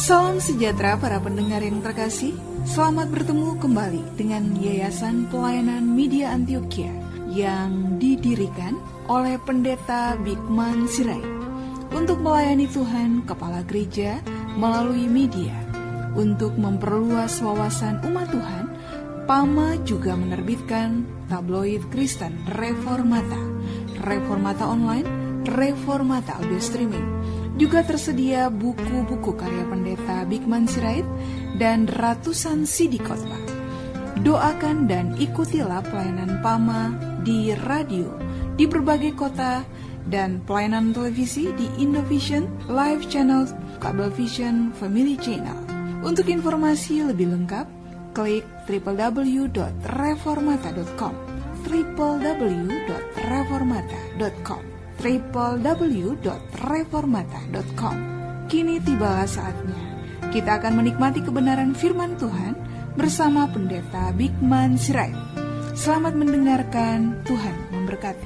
Salam sejahtera para pendengar yang terkasih. Selamat bertemu kembali dengan Yayasan Pelayanan Media Antioquia yang didirikan oleh Pendeta Bigman Sirait untuk melayani Tuhan Kepala Gereja melalui media. Untuk memperluas wawasan umat Tuhan, PAMA juga menerbitkan tabloid Kristen Reformata, Reformata Online, Reformata Audio Streaming. Juga tersedia buku-buku karya Pendeta Bigman Sirait dan ratusan CD khotbah. Doakan dan ikutilah pelayanan PAMA di radio di berbagai kota dan pelayanan televisi di Indovision, Live Channel, Cablevision, Family Channel. Untuk informasi lebih lengkap, klik www.reformata.com, www.reformata.com, www.reformata.com. Kini tibalah saatnya kita akan menikmati kebenaran firman Tuhan bersama Pendeta Bigman Sirait. Selamat mendengarkan, Tuhan memberkati.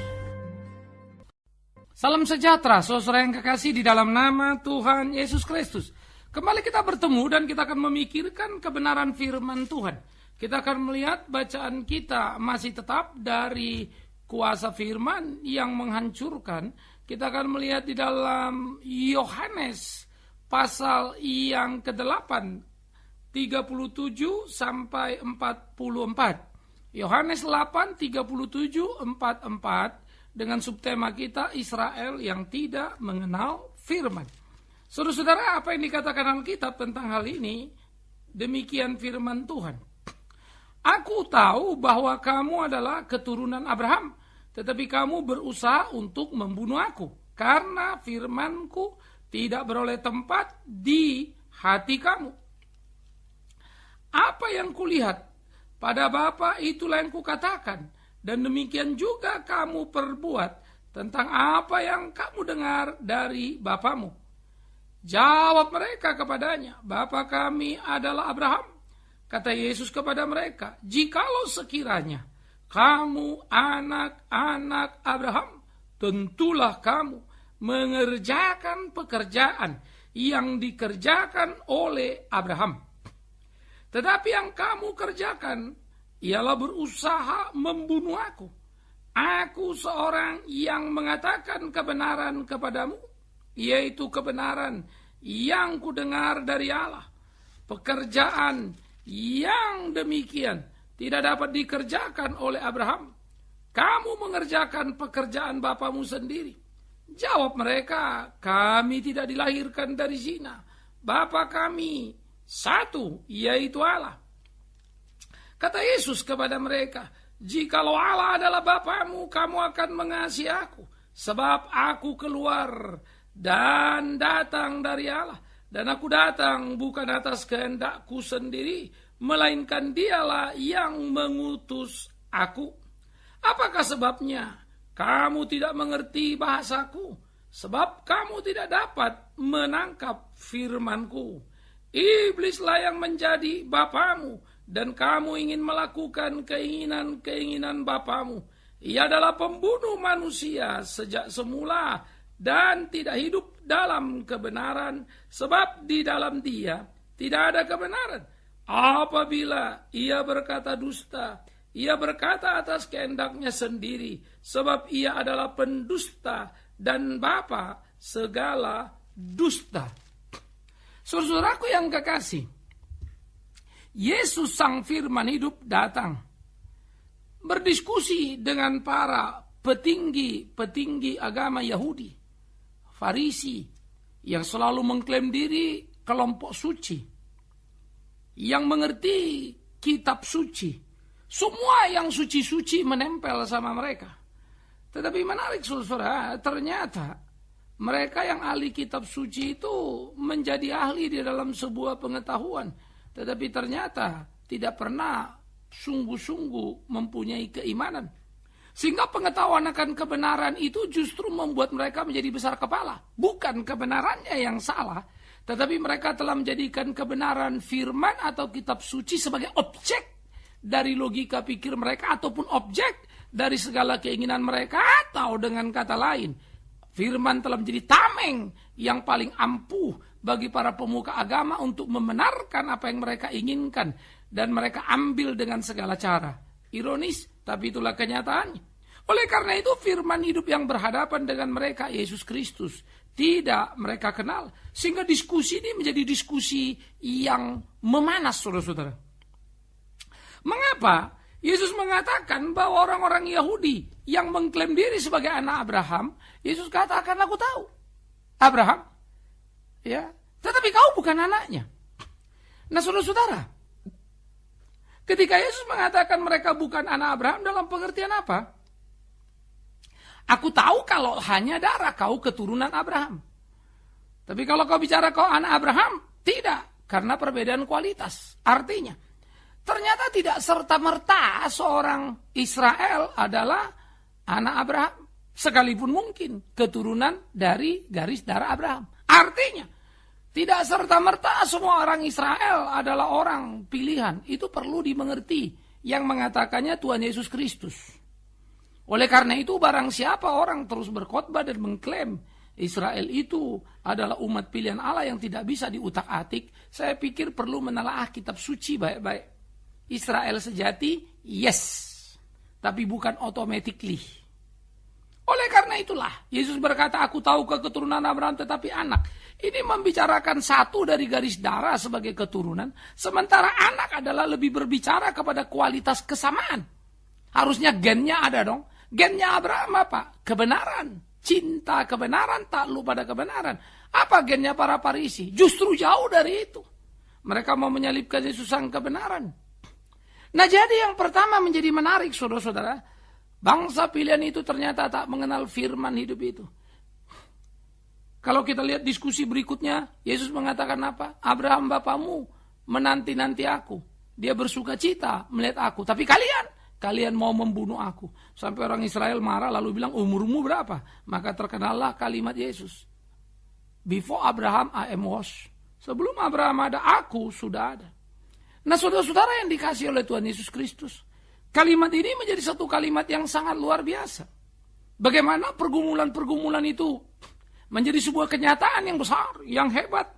Salam sejahtera, saudara yang kekasih di dalam nama Tuhan Yesus Kristus. Kembali kita bertemu dan kita akan memikirkan kebenaran firman Tuhan. Kita akan melihat bacaan kita masih tetap dari kuasa firman yang menghancurkan. Kita akan melihat di dalam Yohanes pasal yang ke-8, 37 sampai 44. Yohanes 8, 37, 44 dengan subtema kita Israel yang tidak mengenal firman. Saudara-saudara, apa yang dikatakan Alkitab tentang hal ini? Demikian firman Tuhan. Aku tahu bahwa kamu adalah keturunan Abraham, tetapi kamu berusaha untuk membunuh aku, karena firmanku tidak beroleh tempat di hati kamu. Apa yang kulihat pada Bapa itulah yang kukatakan, dan demikian juga kamu perbuat tentang apa yang kamu dengar dari bapamu. Jawab mereka kepadanya, Bapa kami adalah Abraham. Kata Yesus kepada mereka, jikalau sekiranya kamu anak-anak Abraham, tentulah kamu mengerjakan pekerjaan yang dikerjakan oleh Abraham. Tetapi yang kamu kerjakan ialah berusaha membunuh aku. Aku seorang yang mengatakan kebenaran kepadamu, yaitu kebenaran yang kudengar dari Allah. Pekerjaan yang demikian tidak dapat dikerjakan oleh Abraham. Kamu mengerjakan pekerjaan bapamu sendiri. Jawab mereka, kami tidak dilahirkan dari zina. Bapa kami satu, yaitu Allah. Kata Yesus kepada mereka, jikalau Allah adalah bapamu, kamu akan mengasihi aku. Sebab aku keluar dan datang dari Allah, dan aku datang bukan atas kehendakku sendiri, melainkan dialah yang mengutus aku. Apakah sebabnya kamu tidak mengerti bahasaku? Sebab kamu tidak dapat menangkap firmanku. Iblislah yang menjadi bapamu, dan kamu ingin melakukan keinginan-keinginan bapamu. Ia adalah pembunuh manusia sejak semula, dan tidak hidup dalam kebenaran, sebab di dalam dia tidak ada kebenaran. Apabila ia berkata dusta, ia berkata atas kehendaknya sendiri, sebab ia adalah pendusta dan bapa segala dusta. Saudaraku yang kekasih, Yesus sang firman hidup datang berdiskusi dengan para petinggi agama Yahudi, Farisi, yang selalu mengklaim diri kelompok suci, yang mengerti kitab suci. Semua yang suci-suci menempel sama mereka. Tetapi menarik saudara, ternyata mereka yang ahli kitab suci itu menjadi ahli di dalam sebuah pengetahuan. Tetapi ternyata tidak pernah sungguh-sungguh mempunyai keimanan. Sehingga pengetahuan akan kebenaran itu justru membuat mereka menjadi besar kepala. Bukan kebenarannya yang salah, tetapi mereka telah menjadikan kebenaran firman atau kitab suci sebagai objek dari logika pikir mereka, ataupun objek dari segala keinginan mereka. Atau dengan kata lain, firman telah menjadi tameng yang paling ampuh bagi para pemuka agama untuk membenarkan apa yang mereka inginkan dan mereka ambil dengan segala cara. Ironis, tapi itulah kenyataannya. Oleh karena itu firman hidup yang berhadapan dengan mereka, Yesus Kristus, tidak mereka kenal. Sehingga diskusi ini menjadi diskusi yang memanas, saudara-saudara. Mengapa Yesus mengatakan bahwa orang-orang Yahudi yang mengklaim diri sebagai anak Abraham, Yesus katakan, aku tahu Abraham, ya, tetapi kau bukan anaknya. Nah, saudara-saudara, ketika Yesus mengatakan mereka bukan anak Abraham, dalam pengertian apa? Aku tahu kalau hanya darah kau keturunan Abraham. Tapi kalau kau bicara kau anak Abraham, tidak, karena perbedaan kualitas. Artinya, ternyata tidak serta-merta seorang Israel adalah anak Abraham. Sekalipun mungkin keturunan dari garis darah Abraham. Artinya, tidak serta-merta semua orang Israel adalah orang pilihan. Itu perlu dimengerti yang mengatakannya Tuhan Yesus Kristus. Oleh karena itu barang siapa orang terus berkhotbah dan mengklaim Israel itu adalah umat pilihan Allah yang tidak bisa diutak-atik, saya pikir perlu menelaah kitab suci baik-baik. Israel sejati, yes. Tapi bukan automatically. Oleh karena itulah, Yesus berkata, aku tahu keturunan Abraham tetapi anak. Ini membicarakan satu dari garis darah sebagai keturunan. Sementara anak adalah lebih berbicara kepada kualitas kesamaan. Harusnya gennya ada dong. Gennya Abraham apa? Kebenaran. Cinta kebenaran, takluk pada kebenaran. Apa gennya para Farisi? Justru jauh dari itu. Mereka mau menyalibkan Yesus sang kebenaran. Nah, jadi yang pertama menjadi menarik, saudara-saudara, bangsa pilihan itu ternyata tak mengenal firman hidup itu. Kalau kita lihat diskusi berikutnya, Yesus mengatakan apa? Abraham bapamu menanti-nanti aku. Dia bersuka cita melihat aku. Tapi kalian mau membunuh aku. Sampai orang Israel marah lalu bilang, umurmu berapa? Maka terkenallah kalimat Yesus. Before Abraham I am was. Sebelum Abraham ada, aku sudah ada. Nah, saudara-saudara yang dikasih oleh Tuhan Yesus Kristus, kalimat ini menjadi satu kalimat yang sangat luar biasa. Bagaimana pergumulan-pergumulan itu menjadi sebuah kenyataan yang besar, yang hebat.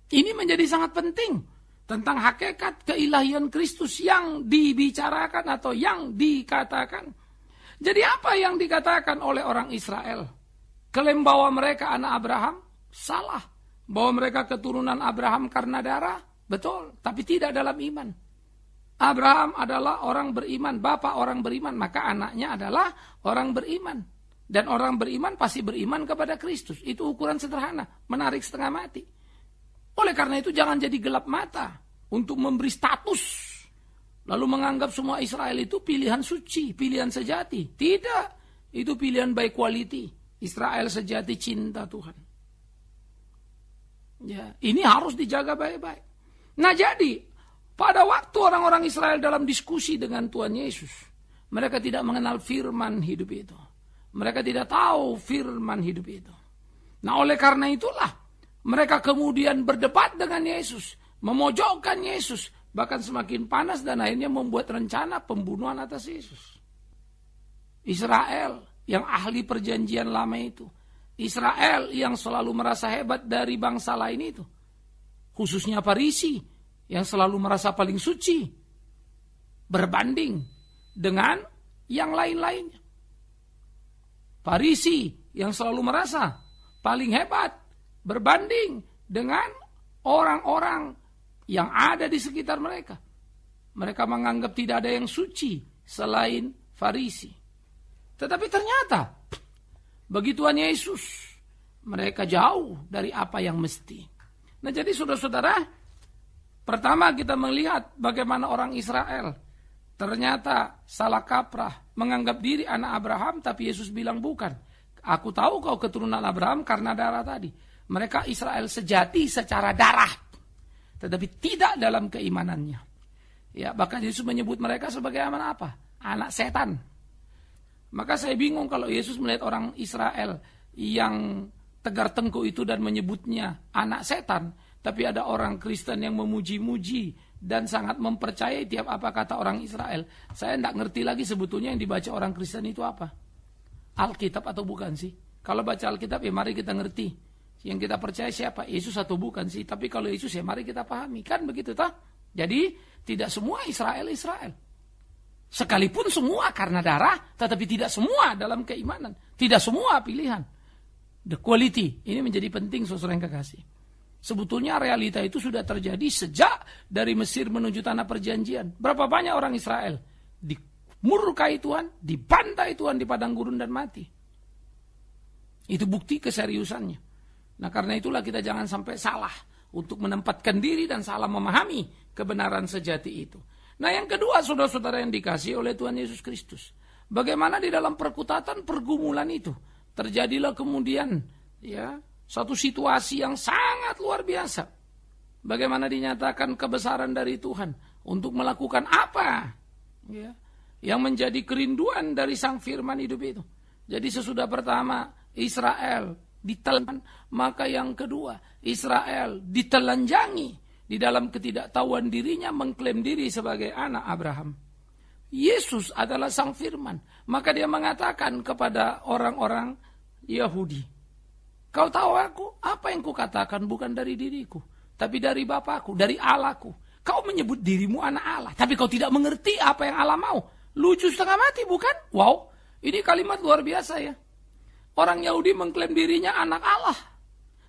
Ini menjadi sangat penting tentang hakikat keilahian Kristus yang dibicarakan atau yang dikatakan. Jadi apa yang dikatakan oleh orang Israel? Klaim bahwa mereka anak Abraham? Salah. Bahwa mereka keturunan Abraham karena darah? Betul, tapi tidak dalam iman. Abraham adalah orang beriman, bapak orang beriman, maka anaknya adalah orang beriman. Dan orang beriman pasti beriman kepada Kristus. Itu ukuran sederhana, menarik setengah mati. Oleh karena itu jangan jadi gelap mata untuk memberi status. Lalu menganggap semua Israel itu pilihan suci, pilihan sejati. Tidak, itu pilihan by quality. Israel sejati cinta Tuhan. Ya, ini harus dijaga baik-baik. Nah, jadi pada waktu orang-orang Israel dalam diskusi dengan Tuhan Yesus, mereka tidak mengenal firman hidup itu. Mereka tidak tahu firman hidup itu. Nah, oleh karena itulah mereka kemudian berdebat dengan Yesus, memojokkan Yesus, bahkan semakin panas dan akhirnya membuat rencana pembunuhan atas Yesus. Israel yang ahli perjanjian lama itu, Israel yang selalu merasa hebat dari bangsa lain itu, khususnya Farisi yang selalu merasa paling suci berbanding dengan yang lain-lainnya. Farisi yang selalu merasa paling hebat berbanding dengan orang-orang yang ada di sekitar mereka. Mereka menganggap tidak ada yang suci selain Farisi. Tetapi ternyata bagi Tuhan Yesus mereka jauh dari apa yang mesti. Nah, jadi saudara-saudara, pertama kita melihat bagaimana orang Israel ternyata salah kaprah, menganggap diri anak Abraham, tapi Yesus bilang bukan. Aku tahu kau keturunan Abraham karena darah tadi. Mereka Israel sejati secara darah, tetapi tidak dalam keimanannya. Ya, bahkan Yesus menyebut mereka sebagai anak apa? Anak setan. Maka saya bingung kalau Yesus melihat orang Israel yang tegar tengkuk itu dan menyebutnya anak setan, tapi ada orang Kristen yang memuji-muji dan sangat mempercayai tiap apa kata orang Israel. Saya tidak ngerti lagi sebetulnya yang dibaca orang Kristen itu apa. Alkitab atau bukan sih? Kalau baca Alkitab ya mari kita ngerti Yang kita percaya siapa? Yesus atau bukan sih? Tapi kalau Yesus ya mari kita pahami. Kan begitu toh? Jadi tidak semua Israel. Sekalipun semua karena darah, tetapi tidak semua dalam keimanan. Tidak semua pilihan. The quality. Ini menjadi penting saudara yang kekasih. Sebetulnya realita itu sudah terjadi sejak dari Mesir menuju tanah perjanjian. Berapa banyak orang Israel dimurkai Tuhan, dibantai Tuhan di padang gurun dan mati. Itu bukti keseriusannya. Nah karena itulah kita jangan sampai salah untuk menempatkan diri dan salah memahami kebenaran sejati itu. Nah yang kedua saudara-saudara yang dikasihi oleh Tuhan Yesus Kristus. Bagaimana di dalam perkutatan pergumulan itu terjadilah kemudian satu situasi yang sangat luar biasa. Bagaimana dinyatakan kebesaran dari Tuhan untuk melakukan apa yang menjadi kerinduan dari sang firman hidup itu. Jadi sesudah pertama Israel ditelan, maka yang kedua Israel ditelanjangi di dalam ketidaktahuan dirinya mengklaim diri sebagai anak Abraham. Yesus adalah sang firman, maka dia mengatakan kepada orang-orang Yahudi, kau tahu aku, apa yang kukatakan bukan dari diriku, tapi dari Bapakku, dari Allahku. Kau menyebut dirimu anak Allah, tapi kau tidak mengerti apa yang Allah mau. Lucu setengah mati bukan? Wow, ini kalimat luar biasa ya. Orang Yahudi mengklaim dirinya anak Allah,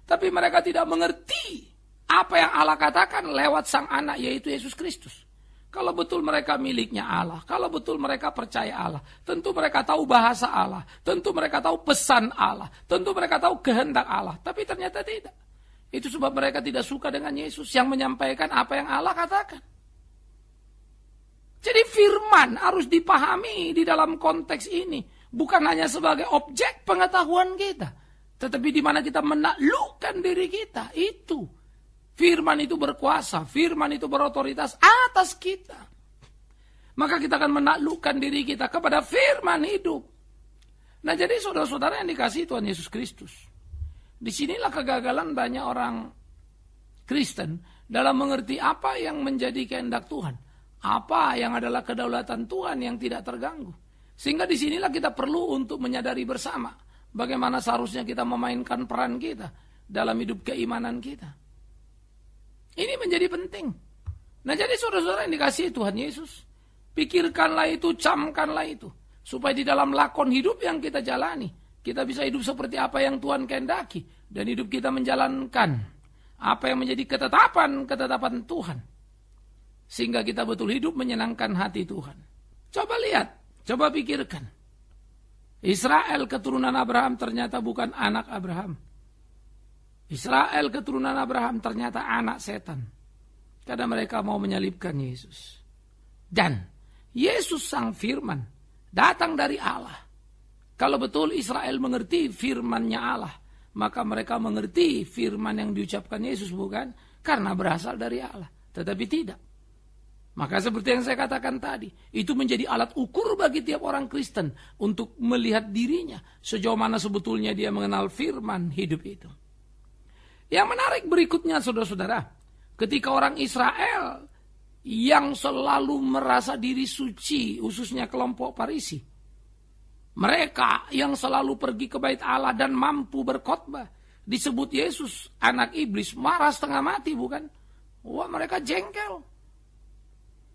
tapi mereka tidak mengerti apa yang Allah katakan lewat sang anak yaitu Yesus Kristus. Kalau betul mereka miliknya Allah, kalau betul mereka percaya Allah, tentu mereka tahu bahasa Allah, tentu mereka tahu pesan Allah, tentu mereka tahu kehendak Allah. Tapi ternyata tidak. Itu sebab mereka tidak suka dengan Yesus yang menyampaikan apa yang Allah katakan. Jadi firman harus dipahami di dalam konteks ini. Bukan hanya sebagai objek pengetahuan kita, tetapi di mana kita menaklukkan diri kita. Itu. Firman itu berkuasa, firman itu berotoritas atas kita. Maka kita akan menaklukkan diri kita kepada firman hidup. Nah jadi saudara-saudara yang dikasihi Tuhan Yesus Kristus. Disinilah kegagalan banyak orang Kristen dalam mengerti apa yang menjadi kehendak Tuhan. Apa yang adalah kedaulatan Tuhan yang tidak terganggu. Sehingga disinilah kita perlu untuk menyadari bersama. Bagaimana seharusnya kita memainkan peran kita dalam hidup keimanan kita. Ini menjadi penting. Nah jadi saudara-saudara yang dikasihi Tuhan Yesus, pikirkanlah itu, camkanlah itu. Supaya di dalam lakon hidup yang kita jalani, kita bisa hidup seperti apa yang Tuhan kehendaki. Dan hidup kita menjalankan apa yang menjadi ketetapan Tuhan. Sehingga kita betul hidup menyenangkan hati Tuhan. Coba lihat, coba pikirkan. Israel keturunan Abraham ternyata bukan anak Abraham. Israel keturunan Abraham ternyata anak setan. Karena mereka mau menyalibkan Yesus. Dan Yesus sang firman datang dari Allah. Kalau betul Israel mengerti firman-Nya Allah, maka mereka mengerti firman yang diucapkan Yesus bukan? Karena berasal dari Allah. Tetapi tidak. Maka seperti yang saya katakan tadi, itu menjadi alat ukur bagi tiap orang Kristen untuk melihat dirinya sejauh mana sebetulnya dia mengenal firman hidup itu. Yang menarik berikutnya saudara-saudara, ketika orang Israel yang selalu merasa diri suci, khususnya kelompok Farisi, mereka yang selalu pergi ke bait Allah dan mampu berkhotbah, disebut Yesus anak iblis, marah setengah mati bukan? Wah mereka jengkel.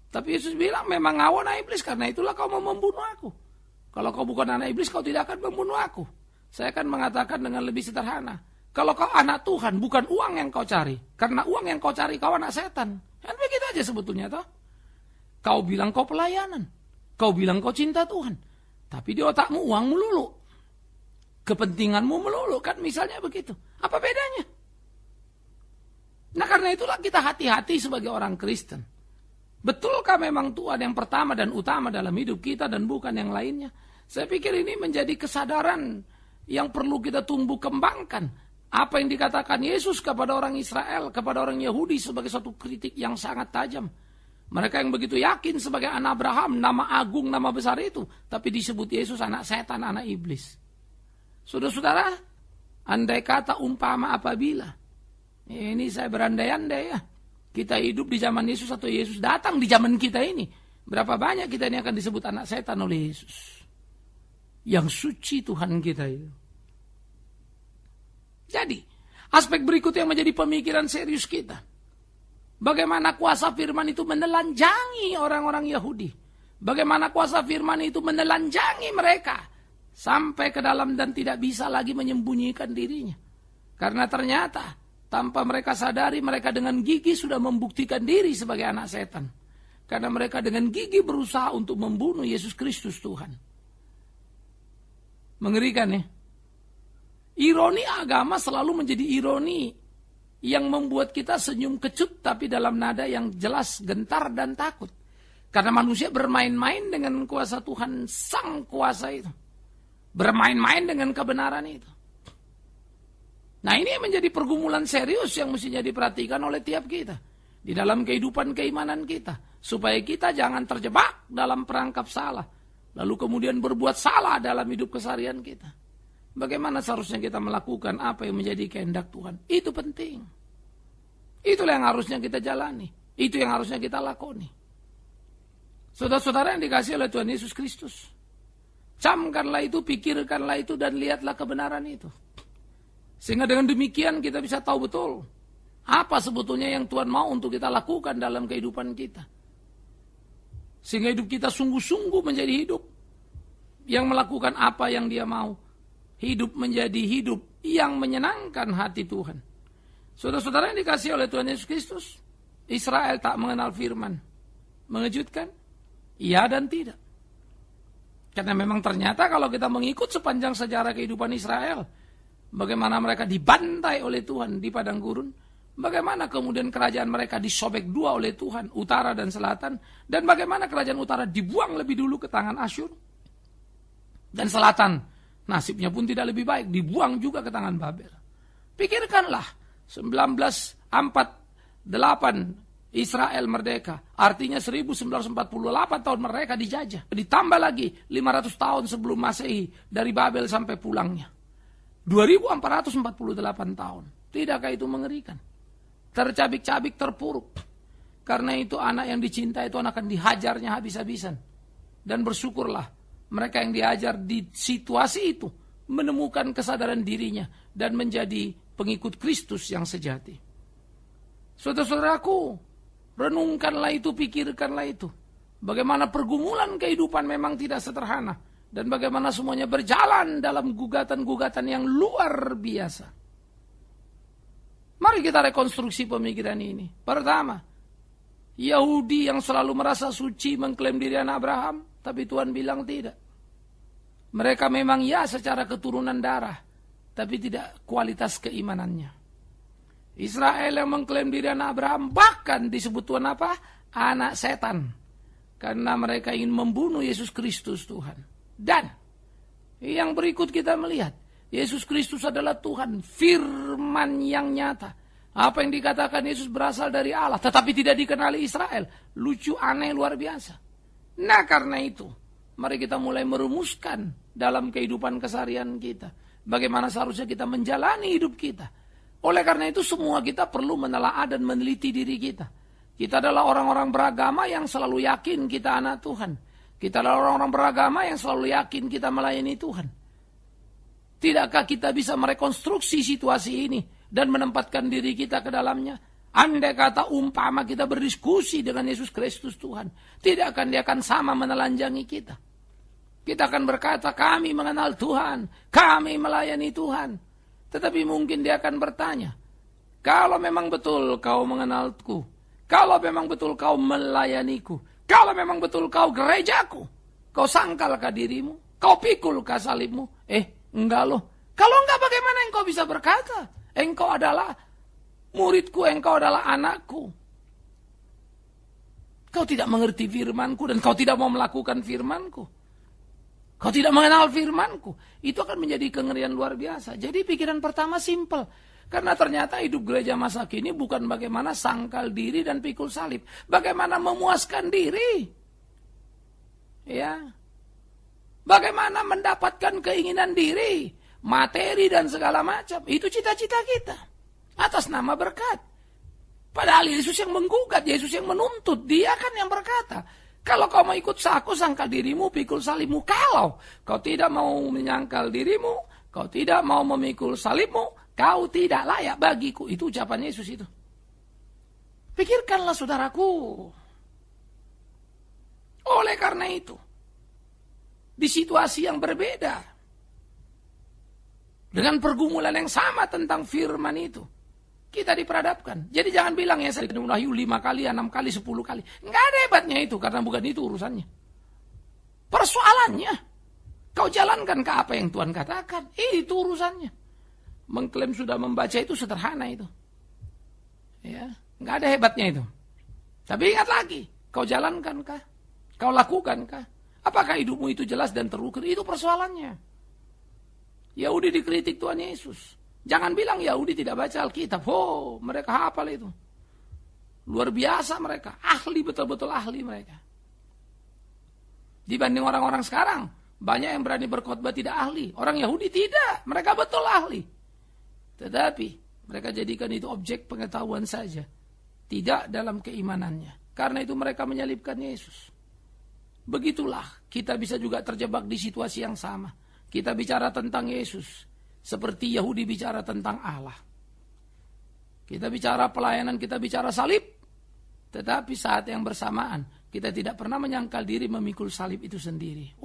Tapi Yesus bilang memang kau anak iblis, karena itulah kau mau membunuh aku. Kalau kau bukan anak iblis, kau tidak akan membunuh aku. Saya akan mengatakan dengan lebih sederhana. Kalau kau anak Tuhan, bukan uang yang kau cari. Karena uang yang kau cari, kau anak setan. Kan begitu aja sebetulnya toh. Kau bilang kau pelayanan. Kau bilang kau cinta Tuhan. Tapi di otakmu uang melulu. Kepentinganmu melulu. Kan misalnya begitu. Apa bedanya? Nah karena itulah kita hati-hati sebagai orang Kristen. Betulkah memang Tuhan yang pertama dan utama dalam hidup kita dan bukan yang lainnya? Saya pikir ini menjadi kesadaran yang perlu kita tumbuh kembangkan. Apa yang dikatakan Yesus kepada orang Israel, kepada orang Yahudi sebagai satu kritik yang sangat tajam. Mereka yang begitu yakin sebagai anak Abraham, nama agung, nama besar itu. Tapi disebut Yesus anak setan, anak iblis. Saudara-saudara, andai kata umpama apabila. Ini saya berandai-andai ya. Kita hidup di zaman Yesus atau Yesus datang di zaman kita ini. Berapa banyak kita ini akan disebut anak setan oleh Yesus. Yang suci Tuhan kita itu. Jadi, Aspek berikut yang menjadi pemikiran serius kita. Bagaimana kuasa firman itu menelanjangi orang-orang Yahudi. Bagaimana kuasa firman itu menelanjangi mereka. Sampai ke dalam dan tidak bisa lagi menyembunyikan dirinya. Karena ternyata tanpa mereka sadari mereka dengan gigih sudah membuktikan diri sebagai anak setan. Karena mereka dengan gigih berusaha untuk membunuh Yesus Kristus Tuhan. Mengerikan ya. Ironi agama selalu menjadi ironi yang membuat kita senyum kecut tapi dalam nada yang jelas gentar dan takut. Karena manusia bermain-main dengan kuasa Tuhan sang kuasa itu. Bermain-main dengan kebenaran itu. Nah, ini menjadi pergumulan serius yang mestinya diperhatikan oleh tiap kita. Di dalam kehidupan keimanan kita. Supaya kita jangan terjebak dalam perangkap salah. Lalu kemudian berbuat salah dalam hidup keseharian kita. Bagaimana seharusnya kita melakukan apa yang menjadi kehendak Tuhan. Itu penting. Itulah yang harusnya kita jalani. Itu yang harusnya kita lakoni. Saudara-saudara yang dikasihi oleh Tuhan Yesus Kristus. Camkanlah itu, pikirkanlah itu, dan lihatlah kebenaran itu. Sehingga dengan demikian kita bisa tahu betul apa sebetulnya yang Tuhan mau untuk kita lakukan dalam kehidupan kita. Sehingga hidup kita sungguh-sungguh menjadi hidup yang melakukan apa yang Dia mau. Hidup menjadi hidup yang menyenangkan hati Tuhan. Saudara-saudara yang dikasihi oleh Tuhan Yesus Kristus, Israel tak mengenal firman. Mengejutkan? Iya dan tidak. Karena memang ternyata kalau kita mengikut sepanjang sejarah kehidupan Israel, bagaimana mereka dibantai oleh Tuhan di padang gurun, bagaimana kemudian kerajaan mereka disobek dua oleh Tuhan, utara dan selatan, dan bagaimana kerajaan utara dibuang lebih dulu ke tangan Asyur, dan selatan nasibnya pun tidak lebih baik, dibuang juga ke tangan Babel. Pikirkanlah, 1948 Israel merdeka, artinya 1948 tahun mereka dijajah. Ditambah lagi 500 tahun sebelum Masehi dari Babel sampai pulangnya. 2448 tahun. Tidakkah itu mengerikan? Tercabik-cabik, terpuruk. Karena itu anak yang dicintai itu akan dihajarnya habis-habisan. Dan bersyukurlah mereka yang diajar di situasi itu menemukan kesadaran dirinya dan menjadi pengikut Kristus yang sejati. Saudara-saudaraku, renungkanlah itu, pikirkanlah itu. Bagaimana pergumulan kehidupan memang tidak sederhana. Dan bagaimana semuanya berjalan dalam gugatan-gugatan yang luar biasa. Mari kita rekonstruksi pemikiran ini. Pertama, Yahudi yang selalu merasa suci mengklaim diri anak Abraham. Tapi Tuhan bilang tidak. Mereka memang ya secara keturunan darah. Tapi tidak kualitas keimanannya. Israel yang mengklaim diri anak Abraham. Bahkan disebut Tuhan apa? Anak setan. Karena mereka ingin membunuh Yesus Kristus Tuhan. Dan yang berikut kita melihat. Yesus Kristus adalah Tuhan. Firman yang nyata. Apa yang dikatakan Yesus berasal dari Allah. Tetapi tidak dikenali Israel. Lucu, aneh, luar biasa. Nah karena itu. Mari kita mulai merumuskan dalam kehidupan keseharian kita. Bagaimana seharusnya kita menjalani hidup kita. Oleh karena itu semua kita perlu menelaah dan meneliti diri kita. Kita adalah orang-orang beragama yang selalu yakin kita anak Tuhan. Kita adalah orang-orang beragama yang selalu yakin kita melayani Tuhan. Tidakkah kita bisa merekonstruksi situasi ini dan menempatkan diri kita ke dalamnya? Andai kata umpama kita berdiskusi dengan Yesus Kristus Tuhan, tidak akan Dia akan sama menelanjangi kita. Kita akan berkata, kami mengenal Tuhan, kami melayani Tuhan. Tetapi mungkin Dia akan bertanya, kalau memang betul kau mengenalku, kalau memang betul kau melayaniku, kalau memang betul kau gerejaku, kau sangkalkah dirimu? Kau pikulkah salibmu? Enggak loh. Kalau enggak bagaimana engkau bisa berkata, engkau adalah muridku, engkau adalah anakku. Kau tidak mengerti firmanku dan kau tidak mau melakukan firmanku. Kau tidak mengenal firmanku. Itu akan menjadi kengerian luar biasa. Jadi pikiran pertama simple. Karena ternyata hidup gereja masa kini bukan bagaimana sangkal diri dan pikul salib. Bagaimana memuaskan diri. Ya. Bagaimana mendapatkan keinginan diri. Materi dan segala macam. Itu cita-cita kita. Atas nama berkat. Padahal Yesus yang menggugat. Yesus yang menuntut. Dia kan yang berkata. Kalau kau mau ikut aku, sangkal dirimu, pikul salibmu. Kalau kau tidak mau menyangkal dirimu, kau tidak mau memikul salibmu, Kau tidak layak bagiku. Itu ucapan Yesus itu. Pikirkanlah saudaraku. Oleh karena itu, di situasi yang berbeda, dengan pergumulan yang sama tentang firman itu, kita diperhadapkan. Jadi jangan bilang ya saya Wahyu 5 kali, 6 kali, 10 kali. Enggak ada hebatnya itu, karena bukan itu urusannya. Persoalannya, kau jalankan ke apa yang Tuhan katakan. Itu urusannya. Mengklaim sudah membaca itu sederhana itu. Ya, enggak ada hebatnya itu. Tapi ingat lagi, kau jalankankah? Kau lakukankah? Apakah hidupmu itu jelas dan terukur? Itu persoalannya. Yahudi dikritik Tuhan Yesus. Jangan bilang Yahudi tidak baca Alkitab. Oh, mereka hafal itu. Luar biasa mereka. Ahli, betul-betul ahli mereka. Dibanding orang-orang sekarang, banyak yang berani berkhotbah tidak ahli. Orang Yahudi tidak. Mereka betul ahli. Tetapi mereka jadikan itu objek pengetahuan saja. Tidak dalam keimanannya. Karena itu mereka menyalibkan Yesus. Begitulah kita bisa juga terjebak di situasi yang sama. Kita bicara tentang Yesus seperti Yahudi bicara tentang Allah. Kita bicara pelayanan, kita bicara salib. Tetapi saat yang bersamaan kita tidak pernah menyangkal diri memikul salib itu sendiri.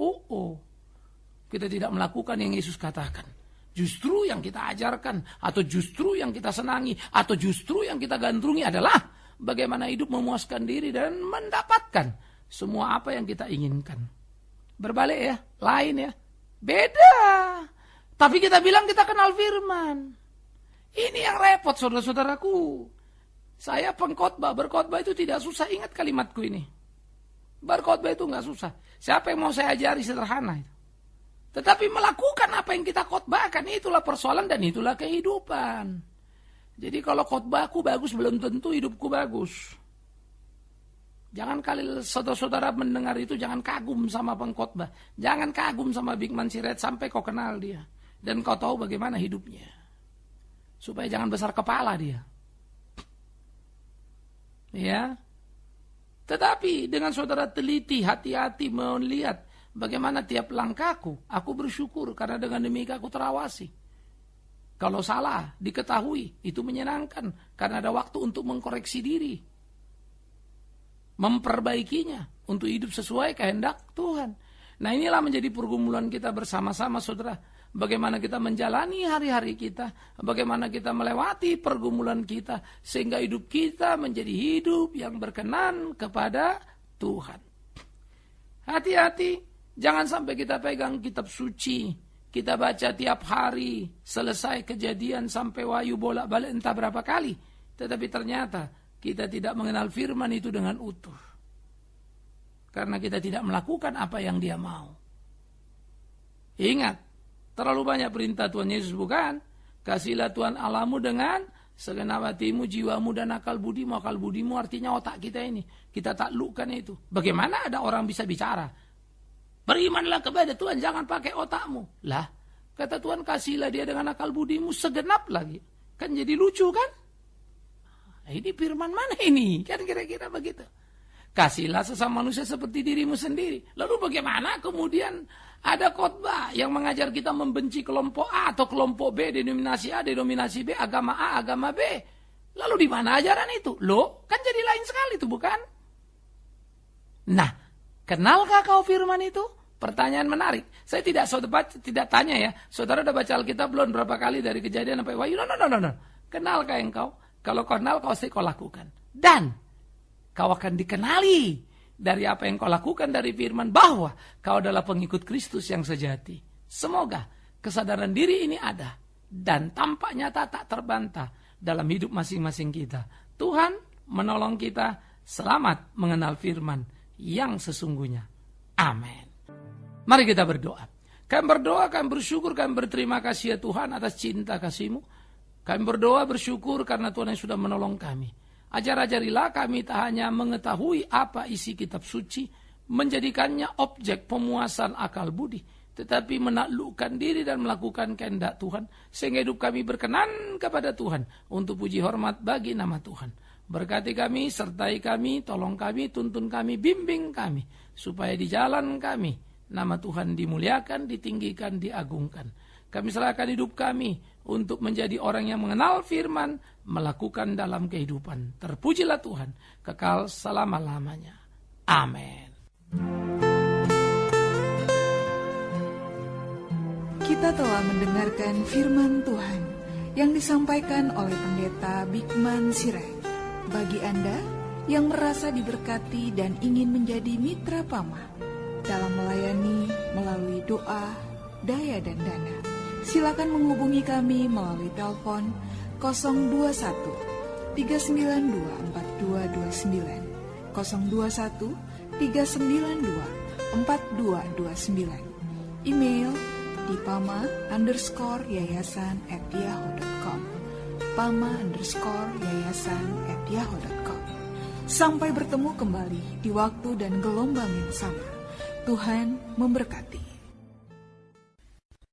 Kita tidak melakukan yang Yesus katakan. Justru yang kita ajarkan, atau justru yang kita senangi, atau justru yang kita gandrungi adalah bagaimana hidup memuaskan diri dan mendapatkan semua apa yang kita inginkan. Berbalik ya, lain ya, beda. Tapi kita bilang kita kenal firman. Ini yang repot saudara-saudaraku. Saya pengkhotbah, berkhotbah itu tidak susah. Ingat kalimatku ini. Berkhotbah itu nggak susah. Siapa yang mau saya ajari sederhana itu. Tetapi melakukan apa yang kita khotbahkan, itulah persoalan dan itulah kehidupan. Jadi kalau khotbahku bagus belum tentu hidupku bagus. Jangan kali saudara-saudara mendengar itu jangan kagum sama pengkhotbah. Jangan kagum sama Bigman Sirait sampai kau kenal dia. Dan kau tahu bagaimana hidupnya. Supaya jangan besar kepala dia. Ya. Tetapi dengan saudara teliti, hati-hati melihat bagaimana tiap langkahku, aku bersyukur karena dengan demikian aku terawasi. Kalau salah, diketahui, itu menyenangkan karena ada waktu untuk mengkoreksi diri. Memperbaikinya untuk hidup sesuai kehendak Tuhan. Nah inilah menjadi pergumulan kita bersama-sama saudara. Bagaimana kita menjalani hari-hari kita, bagaimana kita melewati pergumulan kita, sehingga hidup kita menjadi hidup yang berkenan kepada Tuhan. Hati-hati, jangan sampai kita pegang kitab suci, kita baca tiap hari, selesai Kejadian sampai Wahyu bolak-balik entah berapa kali. Tetapi ternyata kita tidak mengenal firman itu dengan utuh. Karena kita tidak melakukan apa yang dia mau. Ingat, terlalu banyak perintah Tuhan Yesus bukan? Kasihlah Tuhan Allahmu dengan segenap hatimu, jiwamu dan akal budimu. Akal budimu artinya otak kita ini. Kita taklukkan itu. Bagaimana ada orang bisa bicara? Berimanlah kepada Tuhan, jangan pakai otakmu. Lah, kata Tuhan kasihlah dia dengan akal budimu segenap lagi. Kan jadi lucu kan? Ini firman mana ini? Kan kira-kira begitu. Kasihlah sesama manusia seperti dirimu sendiri. Lalu bagaimana kemudian ada khotbah yang mengajar kita membenci kelompok A atau kelompok B, denominasi A, denominasi B, agama A, agama B. Lalu di mana ajaran itu? Loh, kan jadi lain sekali itu bukan? Nah, kenalkah kau firman itu? Pertanyaan menarik. Saya tidak tanya ya. Saudara udah baca Alkitab belum berapa kali dari Kejadian sampai Wahyu? No. Kenalkah engkau? Kalau kau kenal, kau lakukan. Dan kau akan dikenali dari apa yang kau lakukan dari firman bahwa kau adalah pengikut Kristus yang sejati. Semoga kesadaran diri ini ada dan tampak nyata tak terbantah dalam hidup masing-masing kita. Tuhan menolong kita selamat mengenal firman yang sesungguhnya. Amin. Mari kita berdoa. Kami berdoa, kami bersyukur, kami berterima kasih ya Tuhan atas cinta kasih-Mu. Kami berdoa bersyukur karena Tuhan yang sudah menolong kami. Ajar-ajarilah kami tak hanya mengetahui apa isi kitab suci, menjadikannya objek pemuasan akal budi, tetapi menaklukkan diri dan melakukan kehendak Tuhan, sehingga hidup kami berkenan kepada Tuhan, untuk puji hormat bagi nama Tuhan. Berkati kami, sertai kami, tolong kami, tuntun kami, bimbing kami, supaya di jalan kami, nama Tuhan dimuliakan, ditinggikan, diagungkan. Kami serahkan hidup kami untuk menjadi orang yang mengenal firman, melakukan dalam kehidupan. Terpujilah Tuhan, kekal selama-lamanya. Amin. Kita telah mendengarkan firman Tuhan yang disampaikan oleh Pendeta Bikman Sirait. Bagi Anda yang merasa diberkati dan ingin menjadi mitra PAMA dalam melayani melalui doa, daya dan dana, silakan menghubungi kami melalui telepon 021 392 4229, 021 392 4229, email di pama_yayasan@yahoo.com, pama_yayasan@yahoo.com. Sampai bertemu kembali di waktu dan gelombang yang sama. Tuhan memberkati.